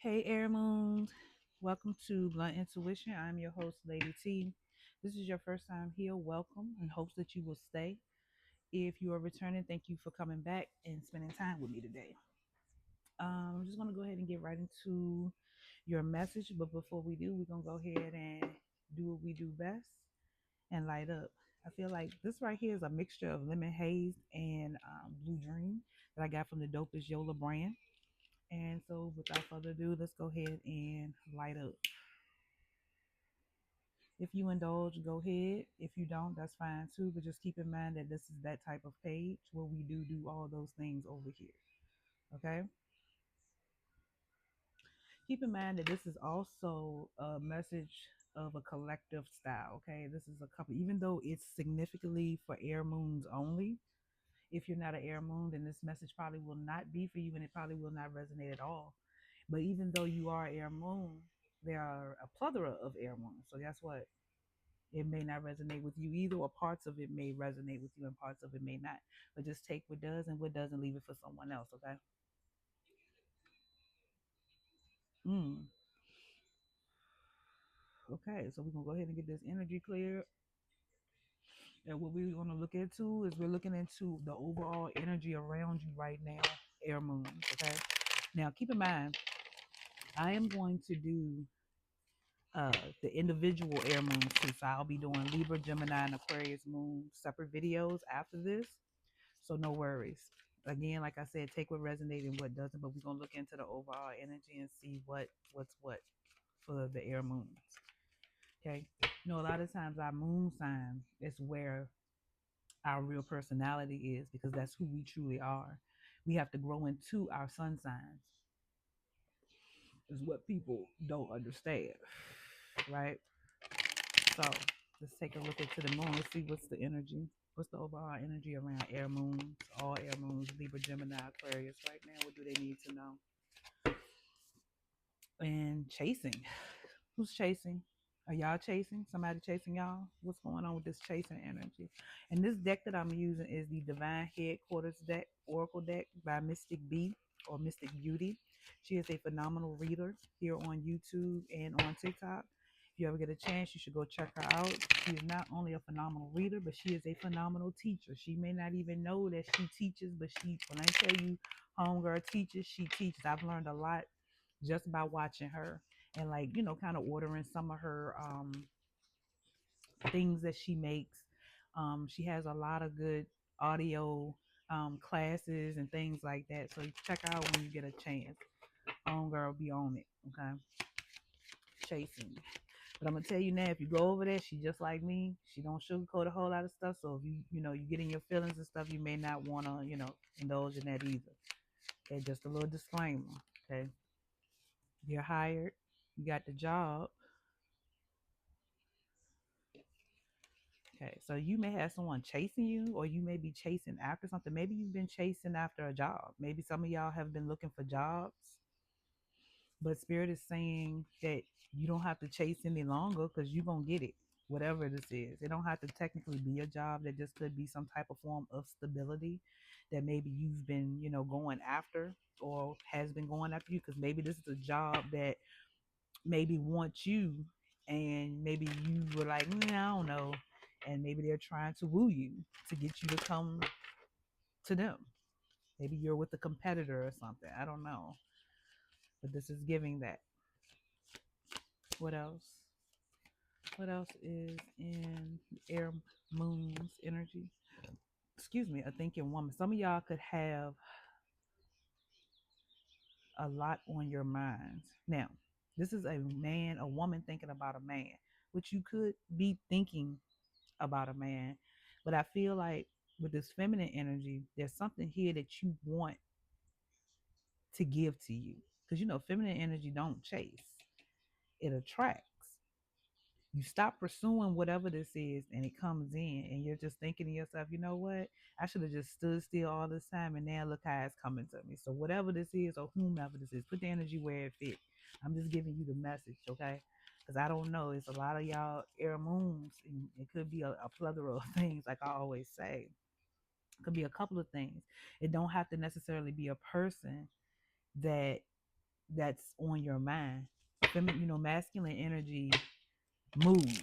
Hey, Air Moons. Welcome to Blunt Intuition. I'm your host, Lady T. This is your first time here. Welcome and hopes that you will stay. If you are returning, thank you for coming back and spending time with me today. I'm just going to go ahead and get right into your message. But before we do, we're going to go ahead and do what we do best and light up. I feel like this right here is a mixture of lemon haze and blue dream that I got from the dopest Yola brand. And so, without further ado, let's go ahead and light up. If you indulge, go ahead. If you don't, that's fine too. But just keep in mind that this is that type of page where we do all those things over here. Okay. Keep in mind that this is also a message of a collective style. Okay. This is a couple, even though it's significantly for air moons only. If you're not an air moon, then this message probably will not be for you and it probably will not resonate at all. But even though you are air moon, there are a plethora of air moons. So guess what? It may not resonate with you either, or parts of it may resonate with you and parts of it may not. But just take what does and what doesn't, leave it for someone else, okay? Mm. Okay, so we're gonna go ahead and get this energy cleared. And what we're gonna look into is we're looking into the overall energy around you right now, air moons, okay? Now keep in mind, I am going to do uh the individual air moons too. So I'll be doing Libra, Gemini, and Aquarius moon separate videos after this. So no worries. Again, like I said, take what resonates and what doesn't, but we're gonna look into the overall energy and see what's what for the air moons. Okay. You know, a lot of times our moon sign is where our real personality is because that's who we truly are. We have to grow into our sun signs, is what people don't understand. Right? So let's take a look into the moon. Let's see what's the energy. What's the overall energy around air moons, all air moons, Libra, Gemini, Aquarius right now? What do they need to know? And chasing. Who's chasing? Are y'all chasing? Somebody chasing y'all? What's going on with this chasing energy? And this deck that I'm using is the Divine Headquarters deck, Oracle deck by Mystic B or Mystic Beauty. She is a phenomenal reader here on YouTube and on TikTok. If you ever get a chance, you should go check her out. She is not only a phenomenal reader, but she is a phenomenal teacher. She may not even know that she teaches, but when I tell you homegirl teaches, she teaches. I've learned a lot just by watching her and like kind of ordering some of her things that she makes. She has a lot of good audio classes and things like that, so check her out when you get a chance. Homegirl be on it. Okay. Chasing. But I'm gonna tell you now, if you go over there, she just like me. She don't sugarcoat a whole lot of stuff. So if you get in your feelings and stuff, you may not wanna, indulge in that either. Okay, just a little disclaimer. Okay. You're hired, you got the job. Okay, so you may have someone chasing you, or you may be chasing after something. Maybe you've been chasing after a job. Maybe some of y'all have been looking for jobs, but Spirit is saying that you don't have to chase any longer because you're going to get it, whatever this is. It don't have to technically be a job. That just could be some type of form of stability that maybe you've been, going after or has been going after you, because maybe this is a job that maybe wants you and maybe you were like, I don't know. And maybe they're trying to woo you to get you to come to them. Maybe you're with a competitor or something. I don't know. But this is giving that. What else? What else is in air moon's energy? Excuse me, a thinking woman. Some of y'all could have a lot on your minds. Now, this is a man, a woman thinking about a man, which you could be thinking about a man. But I feel like with this feminine energy, there's something here that you want to give to you. Because feminine energy don't chase, it attracts. You stop pursuing whatever this is and it comes in and you're just thinking to yourself, you know what? I should have just stood still all this time and now look how it's coming to me. So whatever this is or whomever this is, put the energy where it fits. I'm just giving you the message, okay? Because I don't know. It's a lot of y'all air moons. And it could be a plethora of things, like I always say. It could be a couple of things. It don't have to necessarily be a person that that's on your mind. Masculine energy moves.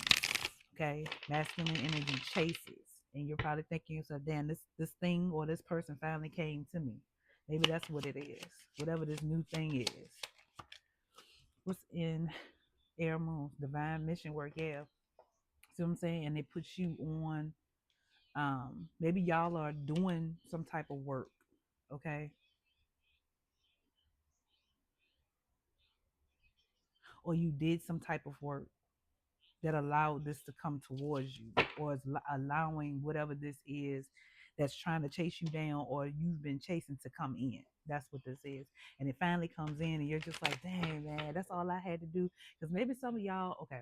Okay, masculine energy chases, and you're probably thinking to yourself, "Damn, this thing or this person finally came to me." Maybe that's what it is. Whatever this new thing is. What's in Air Moon? Divine mission work. Yeah. See what I'm saying? And it puts you on. Maybe y'all are doing some type of work. Okay, or you did some type of work that allowed this to come towards you, or is allowing whatever this is that's trying to chase you down, or you've been chasing to come in. That's what this is. And it finally comes in, and you're just like, dang, man, that's all I had to do. Because maybe some of y'all, okay,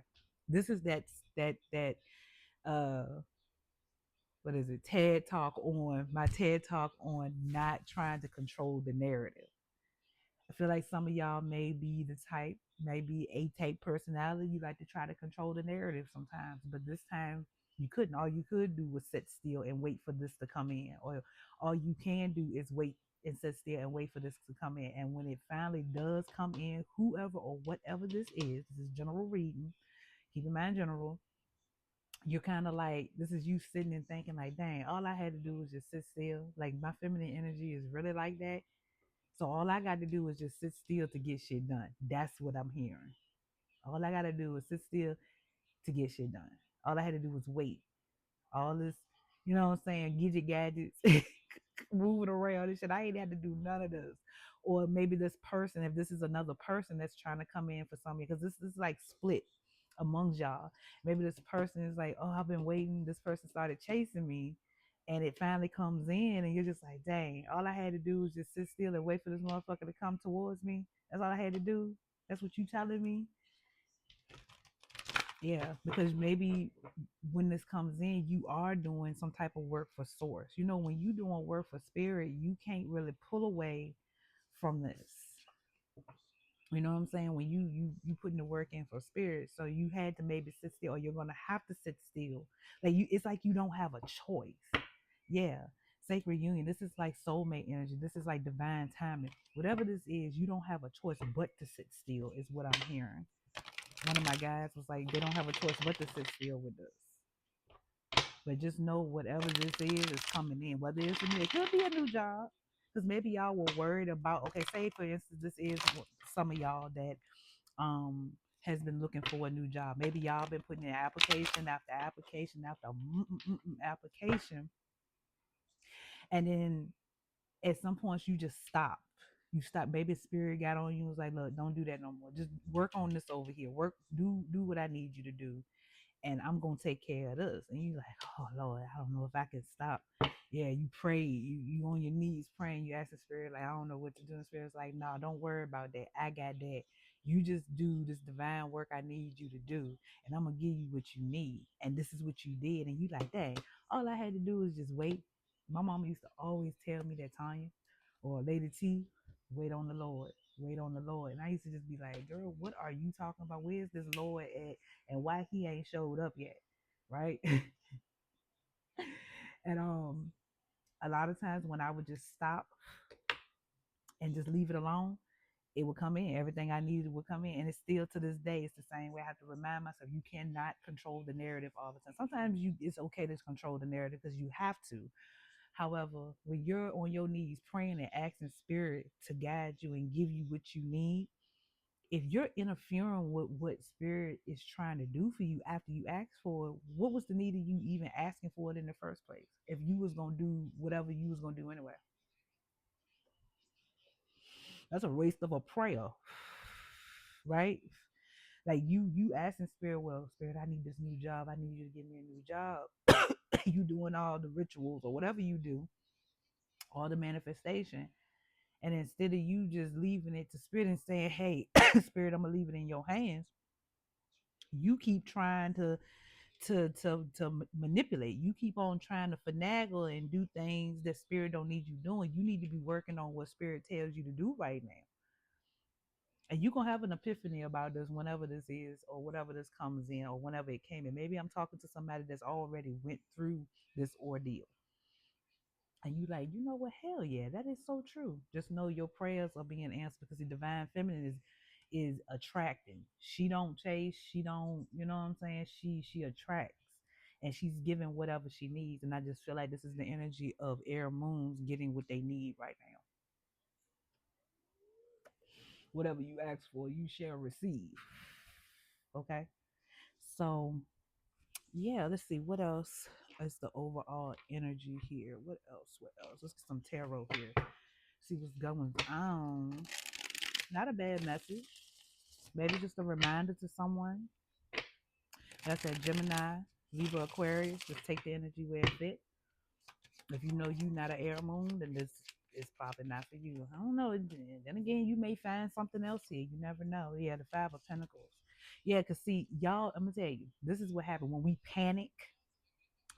this is that uh what is it, TED talk on my TED talk on not trying to control the narrative. I feel like some of y'all may be the type, maybe a type personality. You like to try to control the narrative sometimes, but this time you couldn't. All you could do was sit still and wait for this to come in, or all you can do is wait and sit still and wait for this to come in. And when it finally does come in, whoever or whatever this is general reading. Keep in mind, general. You're kind of like, this is you sitting and thinking like, dang, all I had to do was just sit still. Like my feminine energy is really like that, so all I got to do is just sit still to get shit done. That's what I'm hearing. All I got to do is sit still to get shit done. All I had to do was wait. All this, what I'm saying, gadget gadgets, moving around and shit. I ain't had to do none of this. Or maybe this person, if this is another person that's trying to come in for something, because this is like split amongst y'all. Maybe this person is like, oh, I've been waiting. This person started chasing me, and it finally comes in, and you're just like, dang, all I had to do was just sit still and wait for this motherfucker to come towards me. That's all I had to do. That's what you telling me? Yeah, because maybe when this comes in, you are doing some type of work for source. When you doing work for spirit, you can't really pull away from this. You know what I'm saying? When you putting the work in for spirit, so you had to maybe sit still, or you're gonna have to sit still. It's like you don't have a choice. Yeah, sacred union. This is like soulmate energy. This is like divine timing. Whatever this is, you don't have a choice but to sit still. Is what I'm hearing. One of my guys was like, they don't have a choice but to sit still with us. But just know whatever this is coming in. Whether it's a new, it could be a new job. Because maybe y'all were worried about, okay, say for instance, this is some of y'all that um has been looking for a new job. Maybe y'all been putting in application after application after application. And then at some points you just stop. You stop. Maybe spirit got on you and was like, look, don't do that no more. Just work on this over here. Do what I need you to do, and I'm gonna take care of this. And you like, oh Lord, I don't know if I can stop. Yeah, you pray, you on your knees praying, you ask the spirit, like, I don't know what to do. And the spirit's like, no, don't worry about that. I got that. You just do this divine work I need you to do, and I'm gonna give you what you need. And this is what you did. And you like, dang, all I had to do was just wait. My mama used to always tell me that, Tanya or Lady T, wait on the Lord. Wait on the Lord. And I used to just be like, girl, what are you talking about? Where's this Lord at? And why he ain't showed up yet? Right? And a lot of times when I would just stop and just leave it alone, it would come in. Everything I needed would come in. And it's still to this day, it's the same way. I have to remind myself, you cannot control the narrative all the time. Sometimes it's okay to control the narrative because you have to. However, when you're on your knees praying and asking spirit to guide you and give you what you need, if you're interfering with what spirit is trying to do for you after you ask for it, what was the need of you even asking for it in the first place? If you was gonna do whatever you was gonna do anyway, that's a waste of a prayer, right? Like you asking spirit, well, spirit, I need this new job. I need you to give me a new job. You doing all the rituals or whatever you do, all the manifestation, and instead of you just leaving it to spirit and saying, hey, spirit, I'm gonna leave it in your hands, you keep trying to manipulate. You keep on trying to finagle and do things that spirit don't need you doing. You need to be working on what spirit tells you to do right now. And you're gonna have an epiphany about this whenever this is, or whatever this comes in, or whenever it came in. Maybe I'm talking to somebody that's already went through this ordeal, And you like, you know what? Hell yeah, that is so true. Just know your prayers are being answered because the divine feminine is attracting. She don't chase. She don't. You know what I'm saying? She attracts, and she's giving whatever she needs. And I just feel like this is the energy of air moons getting what they need right now. Whatever you ask for, you shall receive. Okay. So yeah, let's see what else is the overall energy here. What else? What else? Let's get some tarot here. See what's going on. Not a bad message. Maybe just a reminder to someone. That's at Gemini, Libra, Aquarius. Just take the energy where it fits. If you know you're not an air moon, then this is probably not for you. I don't know. Then again, you may find something else here. You never know. Yeah, the Five of Pentacles. Yeah, because see, y'all, I'm going to tell you, this is what happened when we panic.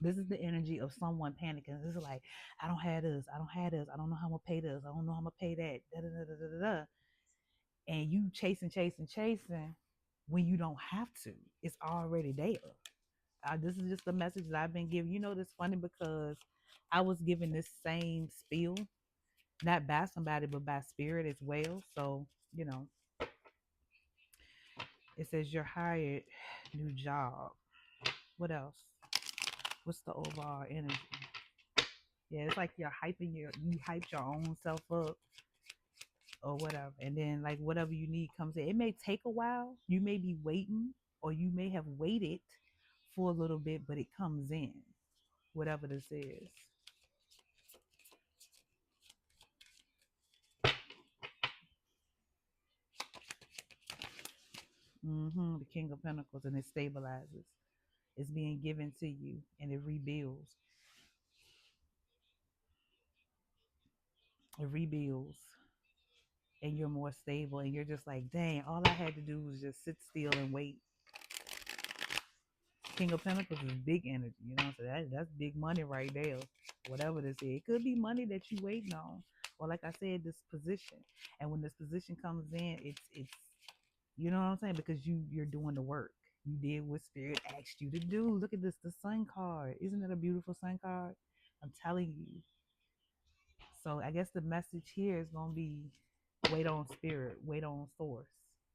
This is the energy of someone panicking. This is like, I don't have this. I don't have this. I don't know how I'm going to pay this. I don't know how I'm going to pay that. Da, da, da, da, da, da. And you chasing, chasing, chasing when you don't have to. It's already there. This is just a message that I've been giving. You know, this funny because I was given this same spiel, not by somebody, but by spirit as well. So, you know, it says you're hired, new job. What else? What's the overall energy? Yeah, it's like you hyped your own self up or whatever. And then like whatever you need comes in. It may take a while. You may be waiting or you may have waited for a little bit, but it comes in. Whatever this is. The King of Pentacles, and it stabilizes. It's being given to you and it rebuilds. It rebuilds. And you're more stable and you're just like, dang, all I had to do was just sit still and wait. King of Pentacles is big energy, you know, so that's big money right there. Whatever this is, it could be money that you waiting on, or like I said, this position. And when this position comes in, it's you know what I'm saying, because you're doing the work. You did what Spirit asked you to do. Look at this, the Sun card. Isn't it a beautiful Sun card? I'm telling you. So I guess the message here is gonna be wait on Spirit, wait on Source.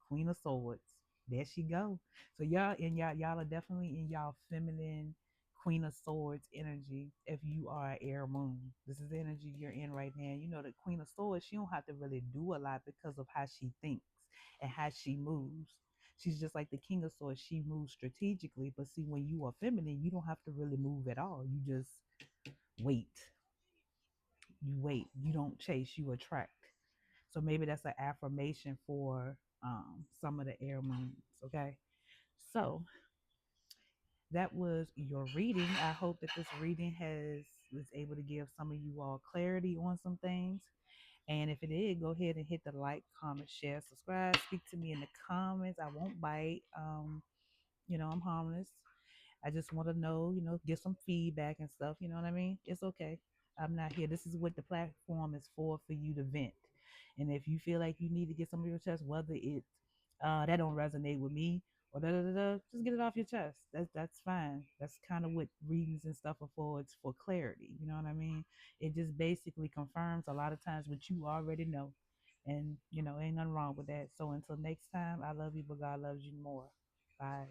Queen of Swords. There she go. So y'all are definitely in y'all feminine Queen of Swords energy if you are an air moon. This is the energy you're in right now. You know the Queen of Swords, she don't have to really do a lot because of how she thinks and how she moves. She's just like the King of Swords. She moves strategically, but see, when you are feminine, you don't have to really move at all. You just wait. You wait. You don't chase. You attract. So maybe that's an affirmation for some of the air moons. Okay. So that was your reading. I hope that this reading has was able to give some of you all clarity on some things. And if it did, go ahead and hit the like, comment, share, subscribe. Speak to me in the comments. I won't bite. I'm harmless. I just want to know, get some feedback and stuff. You know what I mean? It's okay. I'm not here. This is what the platform is for you to vent. And if you feel like you need to get some of your chest, whether it's that don't resonate with me or da da da da, just get it off your chest. That's fine. That's kind of what readings and stuff are for. It's for clarity. You know what I mean? It just basically confirms a lot of times what you already know. And ain't nothing wrong with that. So until next time, I love you, but God loves you more. Bye.